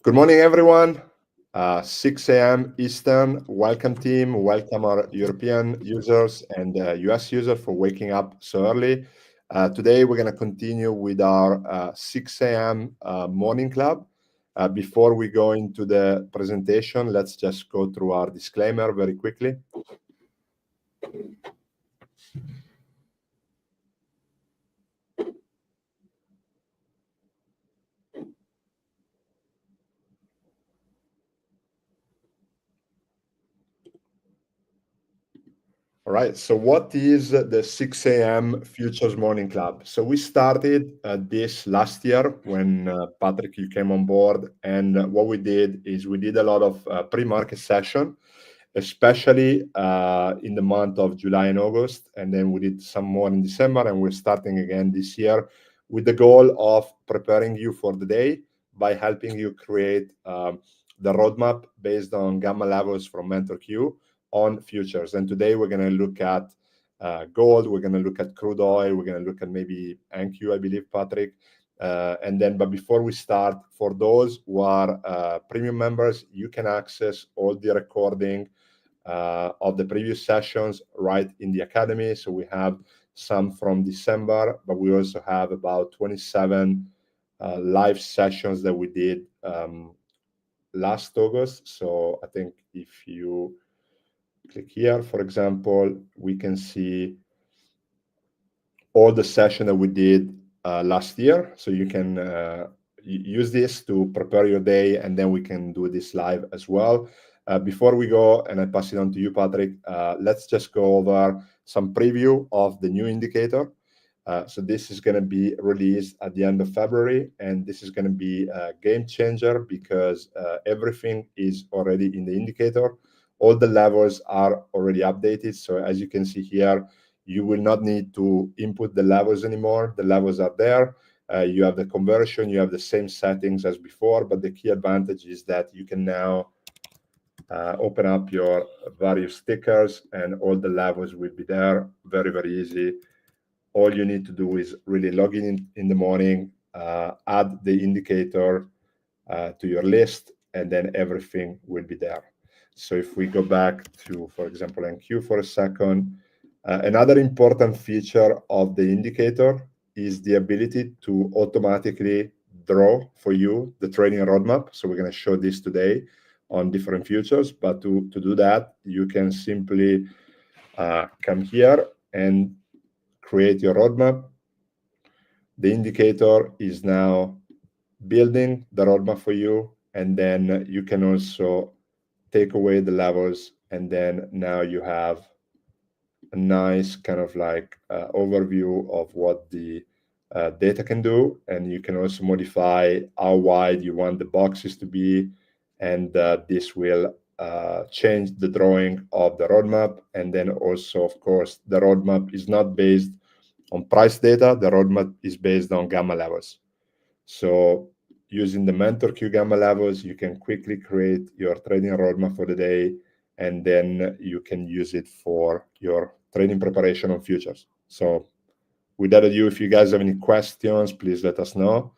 Good morning, everyone. 6 a.m. Eastern. Welcome, team. Welcome our European users and US users for waking up so early. Today, we're going to continue with our 6 a.m. Morning Club. Before we go into the presentation, let's just go through our disclaimer very quickly. All right, so what is the 6 a.m. Futures Morning Club? So we started this last year when Patrick, you came on board, and what we did is we did a lot of pre-market session, especially in the month of July and August, and then we did some more in December, and we're starting again this year with the goal of preparing you for the day by helping you create the roadmap based on gamma levels from MentorQ on futures. And today we're going to look at gold, we're going to look at crude oil, we're going to look at maybe NQ, I believe, Patrick. But before we start, for those who are premium members, you can access all the recording of the previous sessions right in the Academy. So we have some from December, but we also have about 27 live sessions that we did last August. So I think if you click here, for example, we can see all the session that we did last year. So you can use this to prepare your day, and then we can do this live as well. Before we go, and I pass it on to you, Patrick, let's just go over some preview of the new indicator. So this is going to be released at the end of February, and this is going to be a game changer because everything is already in the indicator. All the levels are already updated. So as you can see here, you will not need to input the levels anymore. The levels are there. You have the conversion, you have the same settings as before, but the key advantage is that you can now open up your various stickers and all the levels will be there. Very, very easy. All you need to do is really log in the morning, add the indicator to your list, and then everything will be there. So if we go back to, for example, NQ for a second, another important feature of the indicator is the ability to automatically draw for you the trading roadmap. So we're going to show this today on different futures, but to do that, you can simply come here and create your roadmap. The indicator is now building the roadmap for you, and then you can also take away the levels, and then now you have a nice kind of like overview of what the data can do, and you can also modify how wide you want the boxes to be, and this will change the drawing of the roadmap. And then also, of course, the roadmap is not based on price data. The roadmap is based on gamma levels. So using the MentorQ gamma levels, you can quickly create your trading roadmap for the day, and then you can use it for your trading preparation on futures. So with that ado, if you guys have any questions, please let us know.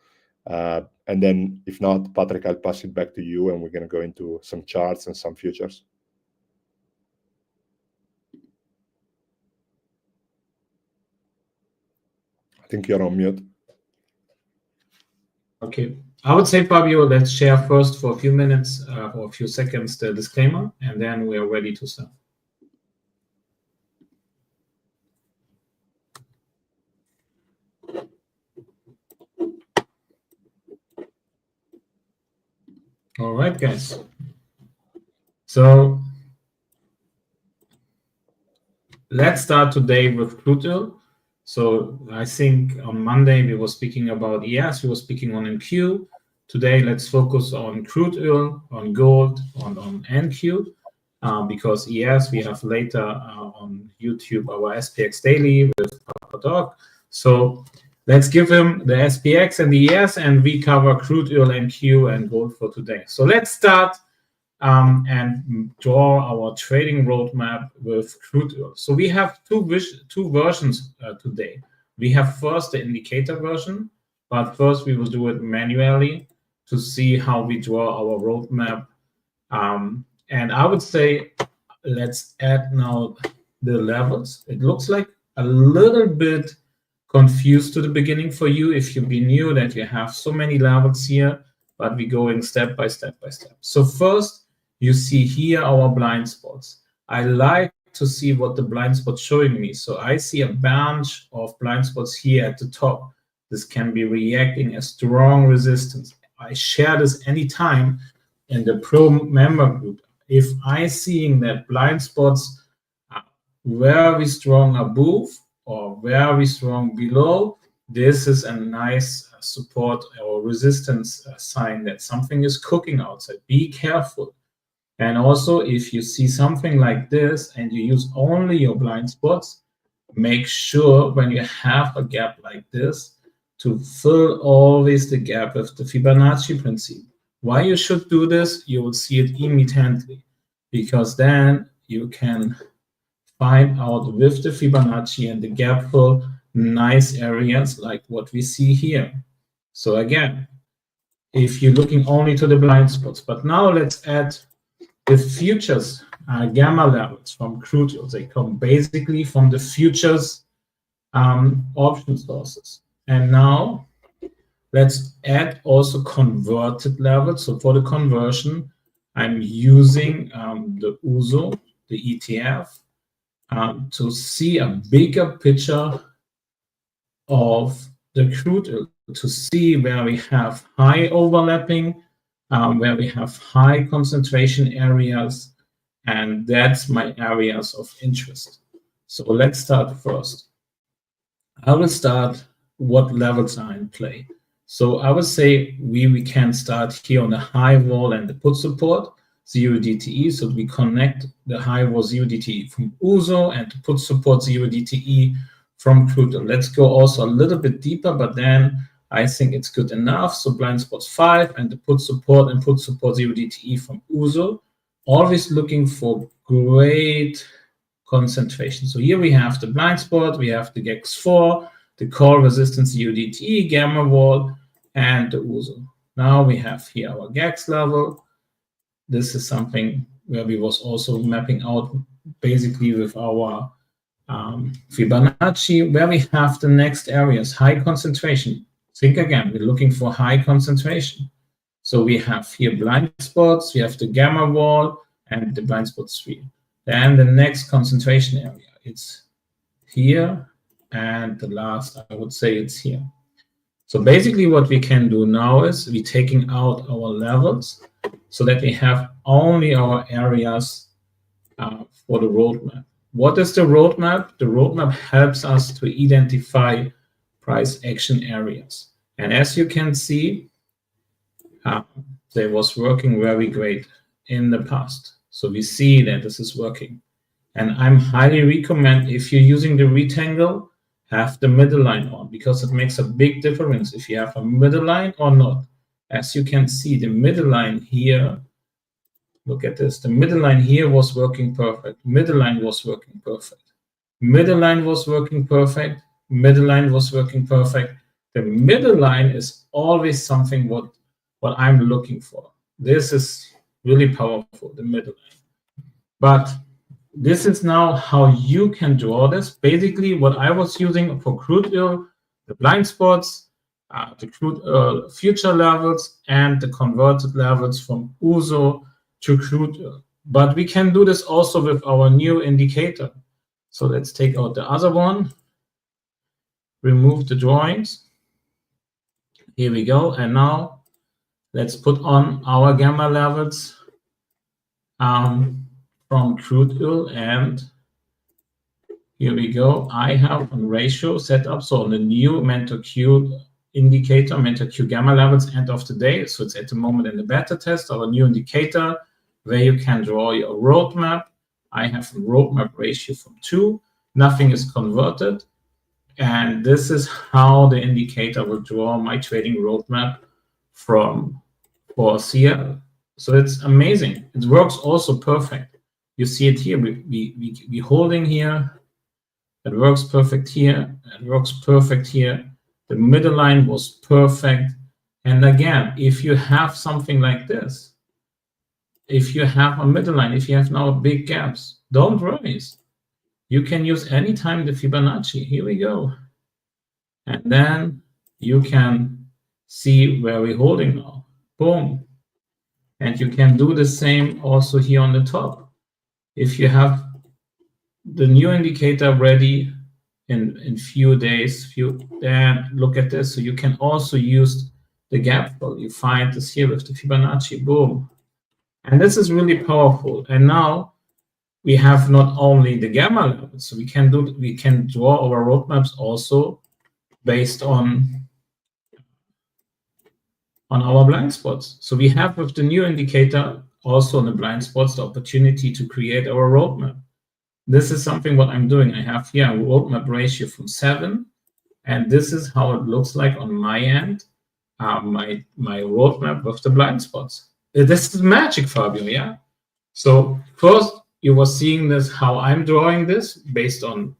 And then if not, Patrick, I'll pass it back to you, and we're going to go into some charts and some futures. I think you're on mute. Okay, I would say, Fabio, let's share first for a few minutes or a few seconds the disclaimer, and then we are ready to start. All right, guys. So let's start today with crude oil. So I think on Monday we were speaking about ES, we were speaking on NQ. Today, let's focus on crude oil, on gold, on NQ, because ES we have later on YouTube our SPX Daily with Papa Dog. So let's give him the SPX and the ES, and we cover crude oil, NQ, and gold for today. So let's start and draw our trading roadmap with crude oil. So we have two versions today. We have first the indicator version, but first we will do it manually. to see how we draw our roadmap. And I would say, let's add now the levels. It looks like a little bit confused to the beginning for you if you be new, that you have so many levels here, but we're going step by step by step. So first, you see here our blind spots. I like to see what the blind spot's showing me. So I see a bunch of blind spots here at the top. This can be reacting as strong resistance. I share this anytime in the pro member group. If I seeing that blind spots are very strong above or very strong below, this is a nice support or resistance sign that something is cooking outside. Be careful. And also, if you see something like this and you use only your blind spots, make sure when you have a gap like this to fill always the gap with the Fibonacci principle. Why you should do this, you will see it immediately, because then you can find out with the Fibonacci and the gap fill nice areas like what we see here. So again, if you're looking only to the blind spots, but now let's add the futures gamma levels from crude oil. They come basically from the futures option sources. And now let's add also converted levels. So for the conversion, I'm using the USO, the ETF, to see a bigger picture of the crude oil, to see where we have high overlapping, where we have high concentration areas, and that's my areas of interest. So let's start first. I will start what levels are in play. So I would say we can start here on the high wall and the put support, 0 DTE. So we connect the high wall 0 DTE from USO and the put support 0 DTE from crude oil. Let's go also a little bit deeper, but then I think it's good enough. So blind spots 5 and the put support 0 DTE from USO. Always looking for great concentration. So here we have the blind spot, we have the GEX4, the call resistance UDT, gamma wall, and the USO. Now we have here our GEX level. This is something where we was also mapping out basically with our Fibonacci, where we have the next areas, high concentration. Think again, we're looking for high concentration. So we have here blind spots, we have the gamma wall, and the blind spot 3. Then the next concentration area, it's here, and the last, I would say it's here. So basically what we can do now is we're taking out our levels so that we have only our areas for the roadmap. What is the roadmap? The roadmap helps us to identify price action areas. And as you can see, they was working very great in the past. So we see that this is working. And I'm highly recommend, if you're using the rectangle, have the middle line on, because it makes a big difference if you have a middle line or not. As you can see, the middle line here, look at this, the middle line here was working perfect. Middle line was working perfect. Middle line was working perfect. Middle line was working perfect. The middle line is always something what I'm looking for. This is really powerful, the middle line. But this is now how you can draw this. Basically, what I was using for crude oil, the blind spots, the crude oil future levels, and the converted levels from USO to crude oil. But we can do this also with our new indicator. So let's take out the other one, remove the drawings. Here we go. And now let's put on our gamma levels from crude oil, and here we go. I have a ratio set up. So on the new Mentor Q indicator, Mentor Q gamma levels end of the day. So it's at the moment in the beta test, our new indicator where you can draw your roadmap. I have a roadmap ratio from 2. Nothing is converted. And this is how the indicator will draw my trading roadmap for CL. So it's amazing. It works also perfect. You see it here. We holding here. It works perfect here. It works perfect here. The middle line was perfect. And again, if you have something like this, if you have a middle line, if you have now big gaps, don't rise. You can use anytime the Fibonacci. Here we go. And then you can see where we're holding now. Boom. And you can do the same also here on the top. If you have the new indicator ready in few days, then look at this. So you can also use the gap fill. You find this here with the Fibonacci. Boom. And this is really powerful. And now we have not only the gamma levels, so we can draw our roadmaps also based on our blind spots. So we have with the new indicator also on the blind spots the opportunity to create our roadmap. This is something what I'm doing. I have here a roadmap ratio from 7, and this is how it looks like on my end, my roadmap with the blind spots. This is magic, Fabio, yeah? So first, you were seeing this, how I'm drawing this based on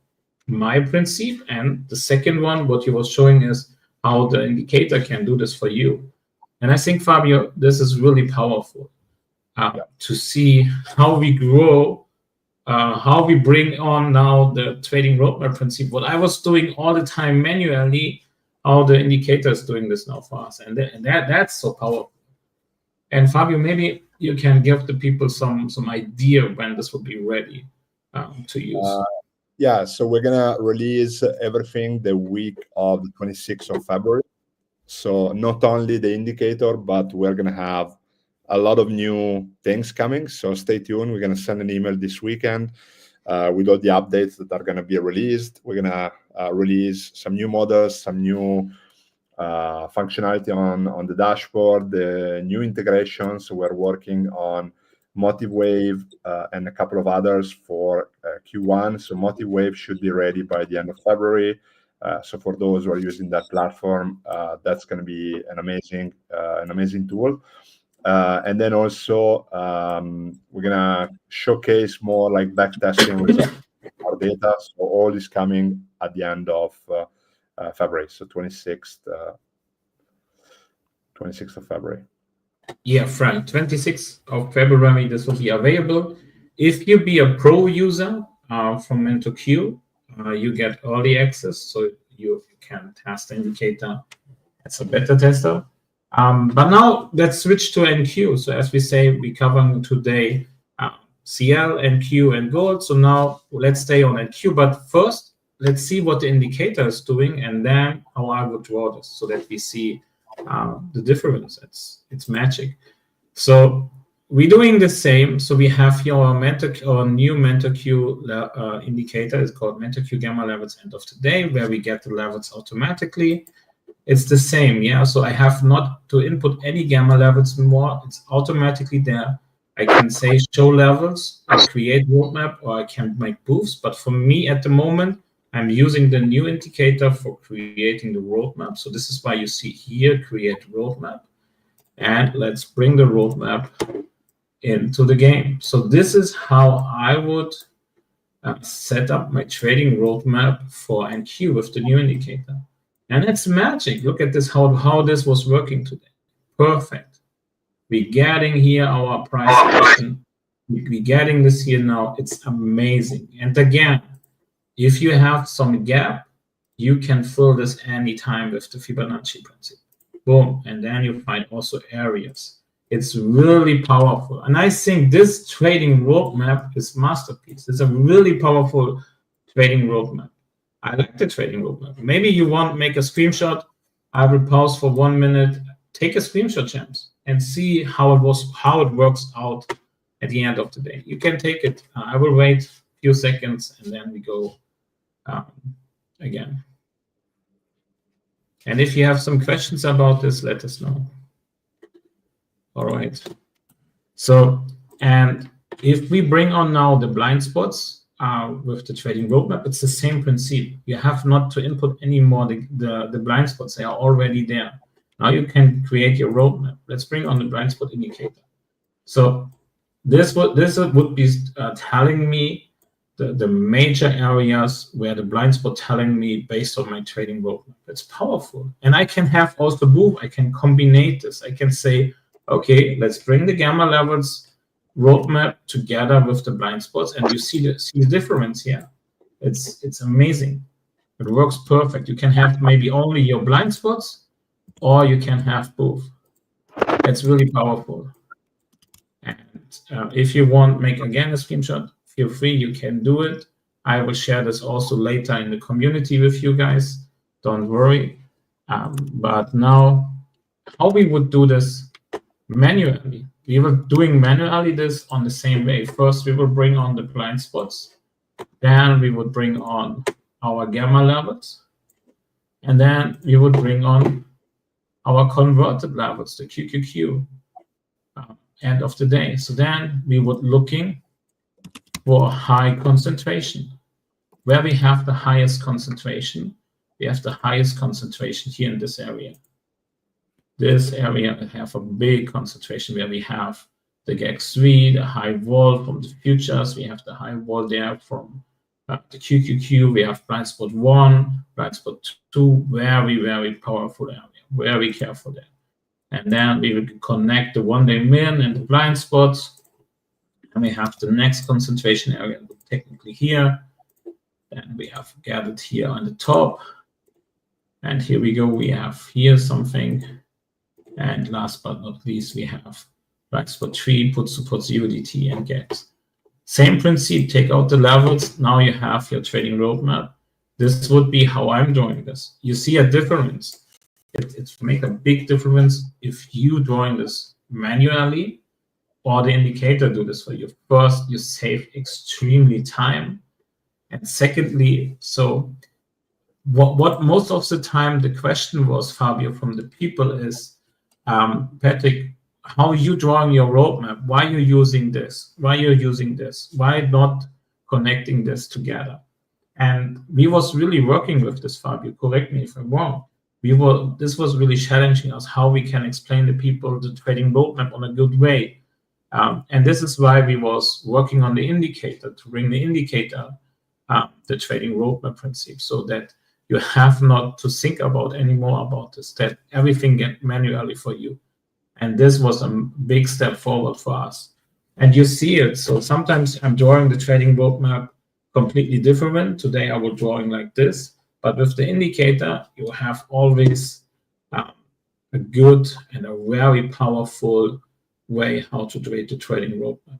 my principle. And the second one, what you were showing is how the indicator can do this for you. And I think, Fabio, this is really powerful to see how we grow, how we bring on now the trading roadmap principle. What I was doing all the time manually, how the indicator is doing this now for us. And that's so powerful. And Fabio, maybe you can give the people some idea when this will be ready to use. Yeah, so we're gonna release everything the week of the 26th of February. So not only the indicator, but we're gonna have a lot of new things coming. So stay tuned. We're gonna send an email this weekend with all the updates that are gonna be released. We're gonna release some new models, some new functionality on the dashboard, the new integrations. We're working on Motive Wave and a couple of others for Q1. So Motive Wave should be ready by the end of February. So for those who are using that platform, that's going to be an amazing tool. And then also we're going to showcase more like backtesting results, our data. So all is coming at the end of February. So 26th of February. Yeah, Frank, 26th of February, this will be available. If you be a pro user from MentorQ, you get early access, so you can test the indicator as a beta tester. But now let's switch to NQ. So as we say, we're covering today CL, NQ, and gold. So now let's stay on NQ. But first, let's see what the indicator is doing, and then how I would draw this so that we see the difference. It's magic. So we're doing the same. So we have here our new MentorQ indicator. It's called MentorQ gamma levels end of the day, where we get the levels automatically. It's the same, yeah. So I have not to input any gamma levels more. It's automatically there. I can say show levels, or create roadmap, or I can make boosts. But for me at the moment, I'm using the new indicator for creating the roadmap. So this is why you see here, create roadmap. And let's bring the roadmap into the game. So this is how I would set up my trading roadmap for NQ with the new indicator. And it's magic. Look at this, how this was working today. Perfect. We're getting here our price action. We're getting this here now. It's amazing. And again, if you have some gap, you can fill this anytime with the Fibonacci principle. Boom. And then you find also areas. It's really powerful. And I think this trading roadmap is masterpiece. It's a really powerful trading roadmap. I like the trading roadmap. Maybe you want to make a screenshot. I will pause for 1 minute. Take a screenshot, champs, and see how it works out at the end of the day. You can take it. I will wait a few seconds, and then we go again. And if you have some questions about this, let us know. All right. So, and if we bring on now the blind spots with the trading roadmap, it's the same principle. You have not to input anymore the blind spots. They are already there. Now you can create your roadmap. Let's bring on the blind spot indicator. So this would be telling me the major areas where the blind spot telling me based on my trading roadmap. It's powerful. And I can have also move, I can combine this. I can say, okay, let's bring the gamma levels roadmap together with the blind spots, and you see the difference here. It's amazing. It works perfect. You can have maybe only your blind spots, or you can have both. It's really powerful. And if you want, make again a screenshot, feel free, you can do it. I will share this also later in the community with you guys. Don't worry. But now, how we would do this manually. We were doing manually this on the same way. First, we will bring on the blind spots. Then we would bring on our gamma levels. And then we would bring on our converted levels, the QQQ, end of the day. So then we would looking for high concentration. Where we have the highest concentration, we have the highest concentration here in this area. This area we have a big concentration where we have the GAX3, the high vol from the futures. We have the high vol there from the QQQ. We have blind spot 1, blind spot 2, very, very powerful area. Very careful there. And then we will connect the one-day min and the blind spots. And we have the next concentration area technically here. And we have gathered here on the top. And here we go. We have here something. And last but not least, we have blind spot 3, put supports UDT and GAX. Same principle, take out the levels. Now you have your trading roadmap. This would be how I'm doing this. You see a difference. It makes a big difference if you drawing this manually or the indicator do this for you. First, you save extremely time. And secondly, so what most of the time the question was, Fabio, from the people is, Patrick, how are you drawing your roadmap? Why are you using this? Why are you using this? Why not connecting this together? And we was really working with this, Fabio. Correct me if I'm wrong. This was really challenging us how we can explain to people the trading roadmap on a good way. And this is why we was working on the indicator to bring the indicator, the trading roadmap principle, so that you have not to think about anymore about this, that everything get manually for you. And this was a big step forward for us. And you see it. So sometimes I'm drawing the trading roadmap completely different. Today I will drawing like this. But with the indicator, you have always a good and a very powerful way how to create the trading roadmap.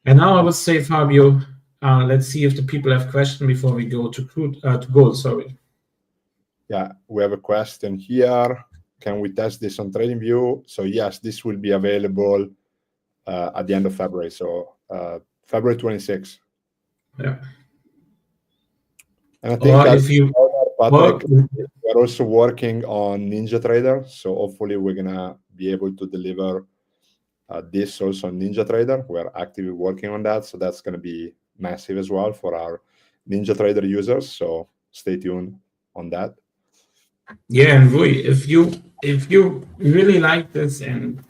And now I would say, Fabio, let's see if the people have questions before we go to gold. Sorry. Yeah, we have a question here. Can we test this on TradingView? So yes, this will be available at the end of February. So February 26th. Yeah. And I think as Patrick, we're also working on NinjaTrader. So hopefully we're gonna be able to deliver this also on NinjaTrader. We're actively working on that. So that's gonna be massive as well for our NinjaTrader users. So stay tuned on that. Yeah, and Rui, if you really like this, and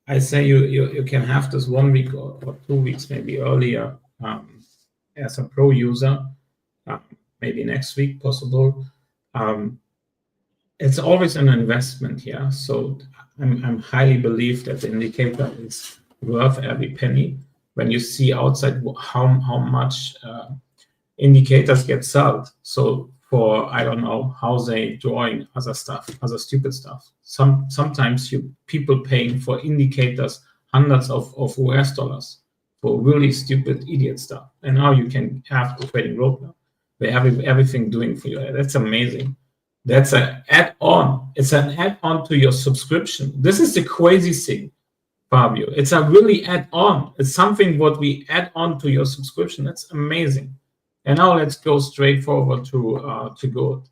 I say you can have this 1 week or 2 weeks maybe earlier as a pro user, maybe next week possible. It's always an investment, yeah. So I'm highly believe that the indicator is worth every penny. When you see outside how much indicators get sold, so for I don't know how they drawing other stuff, other stupid stuff. Sometimes people paying for indicators hundreds of US dollars for really stupid idiot stuff, and now you can have the trading roadmap where everything doing for you. That's amazing. That's an add-on. It's an add-on to your subscription. This is the crazy thing, Fabio. It's a really add-on. It's something what we add on to your subscription. That's amazing. And now let's go straight forward to gold,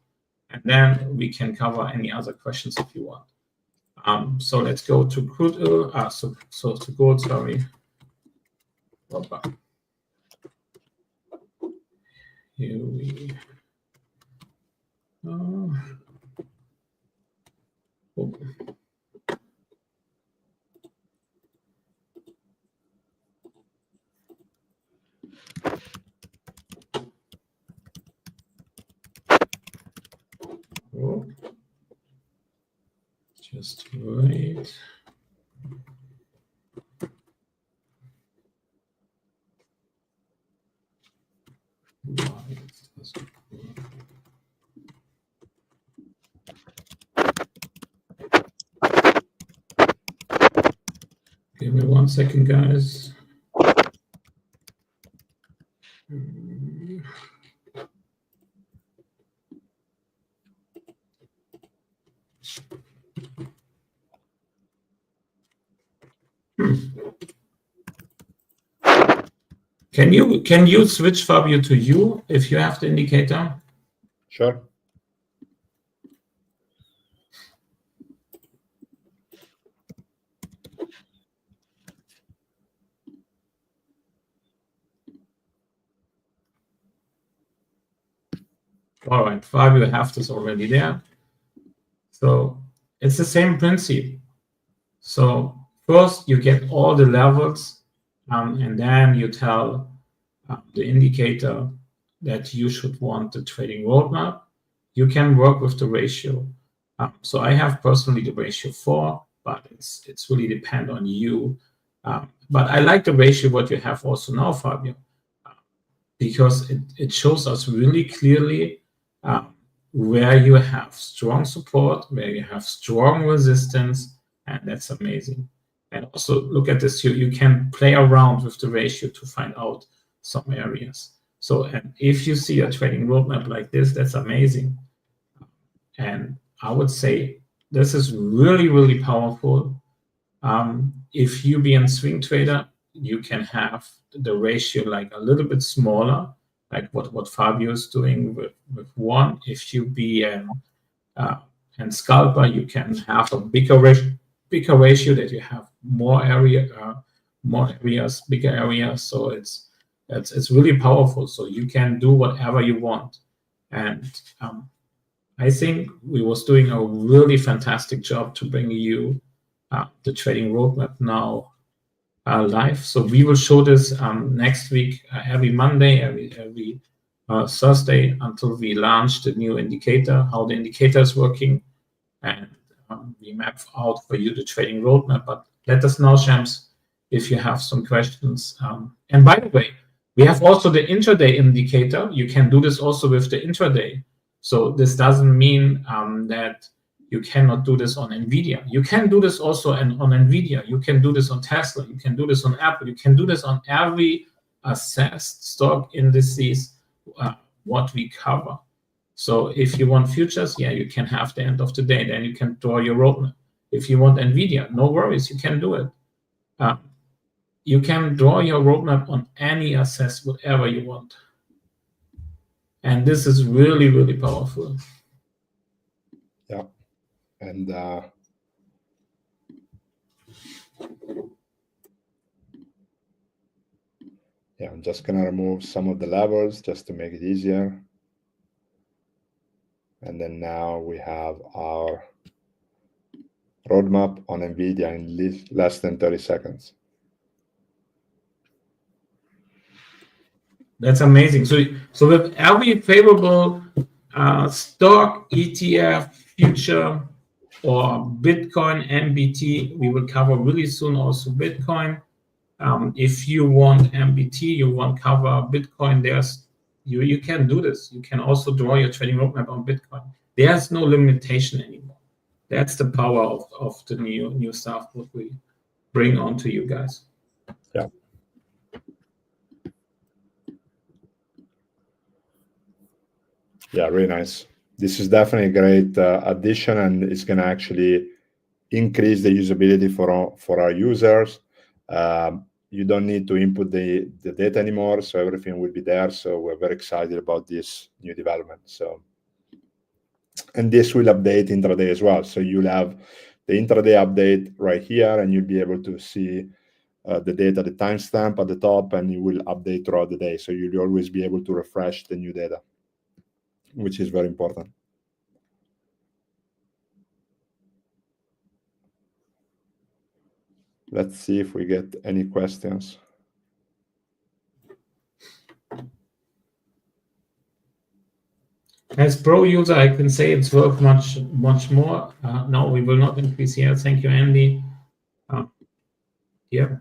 and then we can cover any other questions if you want. So let's go to crude oil. So to gold. Sorry. Here we. Just wait. Give me 1 second, guys. Can you switch, Fabio, to you if you have the indicator? Sure. All right, Fabio have this already there. So it's the same principle. So first you get all the levels, and then you tell the indicator that you should want the trading roadmap. You can work with the ratio. So I have personally the ratio 4, but it's really depend on you. But I like the ratio what you have also now, Fabio, because it shows us really clearly where you have strong support, where you have strong resistance, and that's amazing. And also look at this, you can play around with the ratio to find out some areas. So, and if you see a trading roadmap like this, that's amazing. And I would say this is really, really powerful. If you be a swing trader, you can have the ratio like a little bit smaller, like what Fabio is doing with 1. If you be an scalper, you can have a bigger ratio that you have more areas, bigger areas. So it's really powerful. So you can do whatever you want. And I think we was doing a really fantastic job to bring you the trading roadmap now live. So we will show this next week, every Monday, every Thursday, until we launch the new indicator, how the indicator is working, and we map out for you the trading roadmap. But let us know, Shams, if you have some questions. And by the way, we have also the intraday indicator. You can do this also with the intraday. So this doesn't mean that you cannot do this on NVIDIA. You can do this also on NVIDIA. You can do this on Tesla. You can do this on Apple. You can do this on every assessed stock indices what we cover. So if you want futures, yeah, you can have the end of the day. Then you can draw your roadmap. If you want NVIDIA, no worries, you can do it. You can draw your roadmap on any assess, whatever you want. And this is really, really powerful. Yeah. And yeah, I'm just going to remove some of the levels just to make it easier. And then now we have our roadmap on NVIDIA in less than 30 seconds. That's amazing. So with every favorable stock, ETF, future, or Bitcoin, MBT, we will cover really soon also Bitcoin. If you want MBT, you want cover Bitcoin, you can do this. You can also draw your trading roadmap on Bitcoin. There's no limitation anymore. That's the power of the new stuff that we bring on to you guys. Yeah. Yeah, really nice. This is definitely a great addition, and it's going to actually increase the usability for our users. You don't need to input the data anymore, so everything will be there. So we're very excited about this new development. So, and this will update intraday as well. So you'll have the intraday update right here, and you'll be able to see the data, the timestamp at the top, and it will update throughout the day. So you'll always be able to refresh the new data, which is very important. Let's see if we get any questions. As pro user, I can say it's worth much more. No, we will not increase here. Thank you, Andy. Yeah.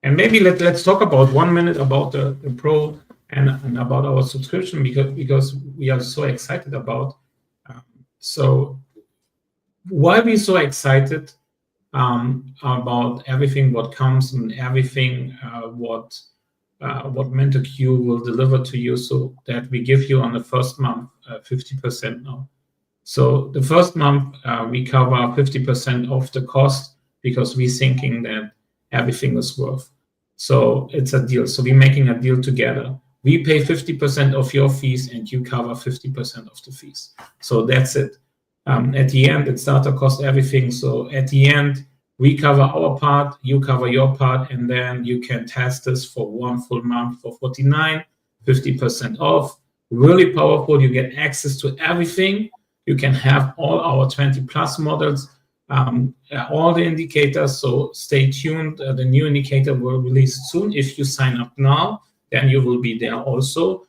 And maybe let's talk about 1 minute about the pro and about our subscription, because we are so excited about. So why are we so excited about everything what comes and everything what Mentor Q will deliver to you, so that we give you on the first month 50% now. So the first month we cover 50% of the cost, because we're thinking that everything is worth. So it's a deal. So we're making a deal together. We pay 50% of your fees and you cover 50% of the fees. So that's it. At the end, it's starter cost, everything. So at the end, we cover our part, you cover your part, and then you can test this for 1 full month for 49, 50% off. Really powerful. You get access to everything. You can have all our 20 plus models, all the indicators. So stay tuned. The new indicator will release soon. If you sign up now, then you will be there also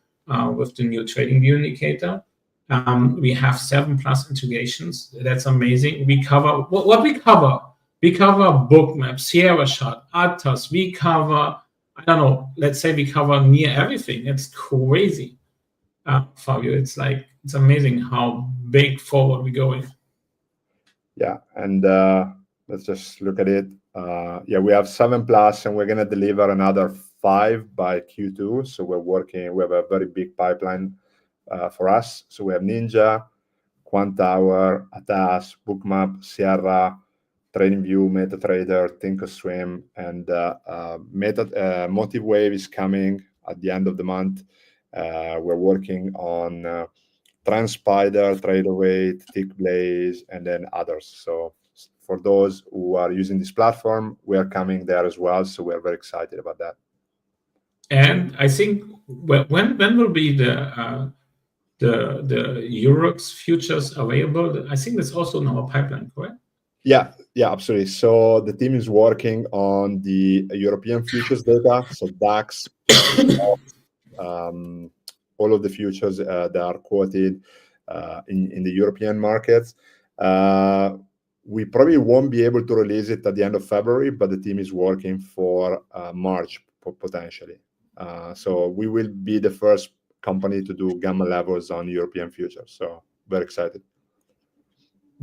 with the new trading view indicator. We have 7+ integrations. That's amazing. We cover what we cover. We cover Bookmap, Sierra Chart, Atlas. We cover, I don't know, let's say we cover near everything. It's crazy, Fabio. It's amazing how big forward we're going. Yeah, and let's just look at it. Yeah, we have 7+, and we're going to deliver another 5 by Q2. So we're working. We have a very big pipeline for us. So we have Ninja, Quantower, Atas, Bookmap, Sierra, TradingView, MetaTrader, Thinkorswim, and MotiveWave is coming at the end of the month. We're working on TransSpider, TraderWeight, TickBlaze, and then others. So for those who are using this platform, we are coming there as well. So we're very excited about that. And I think when will be the Eurex futures available? I think that's also in our pipeline, correct? Yeah, absolutely. So the team is working on the European futures data, so DAX, all of the futures that are quoted in the European markets. We probably won't be able to release it at the end of February, but the team is working for March potentially. So we will be the first company to do gamma levels on European futures. So very excited.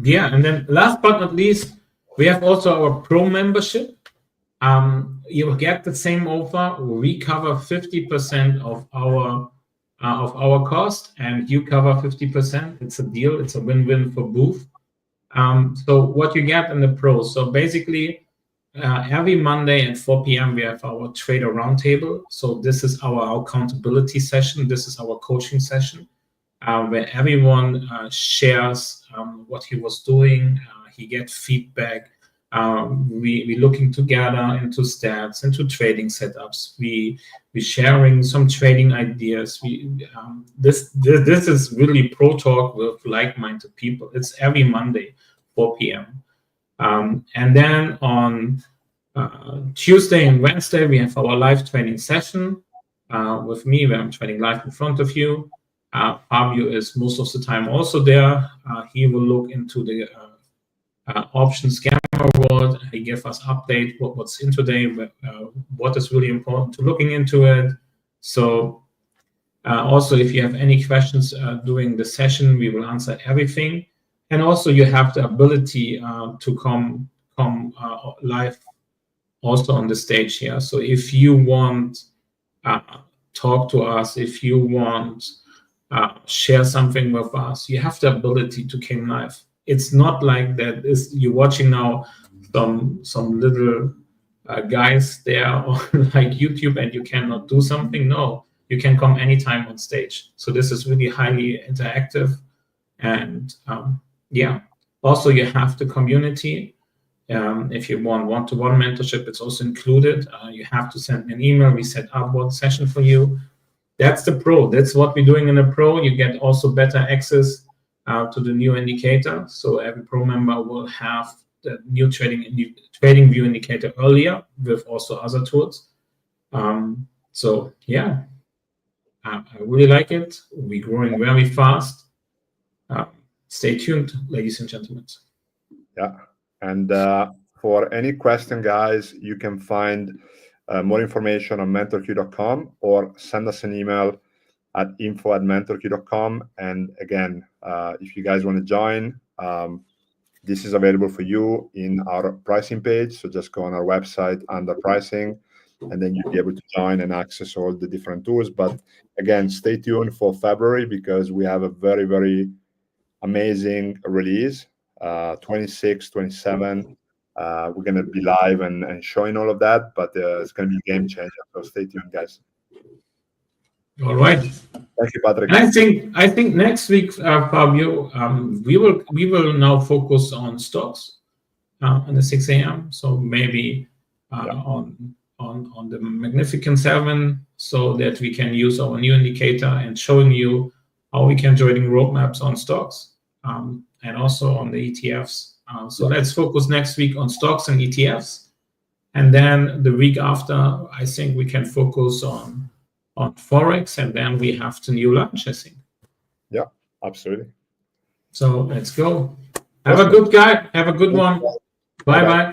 Yeah, and then last but not least, we have also our pro membership. You get the same offer. We cover 50% of our cost, and you cover 50%. It's a deal. It's a win-win for both. So what you get in the pro? So basically, every Monday at 4 p.m. we have our trader roundtable. So this is our accountability session. This is our coaching session. Where everyone shares what he was doing. He gets feedback. We're looking together into stats, into trading setups. We're sharing some trading ideas. This is really pro talk with like-minded people. It's every Monday, 4 p.m. And then on Tuesday and Wednesday, we have our live trading session with me, where I'm trading live in front of you. Fabio is most of the time also there. He will look into the options gamma world. He gives us update what's in today, what is really important to looking into it. So also, if you have any questions during the session, we will answer everything. And also, you have the ability to come live also on the stage here. So if you want talk to us, if you want share something with us, you have the ability to come live. It's not like that you're watching now some little guys there on like YouTube and you cannot do something. No, you can come anytime on stage. So this is really highly interactive. And yeah, also you have the community. If you want one-to-one mentorship, it's also included. You have to send me an email. We set up one session for you. That's the pro. That's what we're doing in the pro. You get also better access to the new indicator. So every pro member will have the new trading view indicator earlier with also other tools. So yeah, I really like it. We're growing very fast. Stay tuned, ladies and gentlemen. Yeah. And for any question, guys, you can find more information on mentorq.com or send us an email at info@mentorq.com. And again, if you guys want to join, this is available for you in our pricing page. So just go on our website under pricing, and then you'll be able to join and access all the different tools. But again, stay tuned for February because we have a very, very amazing release. 26, 27. We're going to be live and showing all of that, but it's going to be a game changer. So stay tuned, guys. All right. Thank you, Patrick. I think next week, Fabio, we will now focus on stocks in the 6 a.m. So maybe on the Magnificent 7, so that we can use our new indicator and showing you how we can join roadmaps on stocks and also on the ETFs. So let's focus next week on stocks and ETFs, and then the week after, I think we can focus on Forex, and then we have the new launch, I think. Yeah, absolutely. So let's go. Have a good guy. Have a good one. Bye-bye.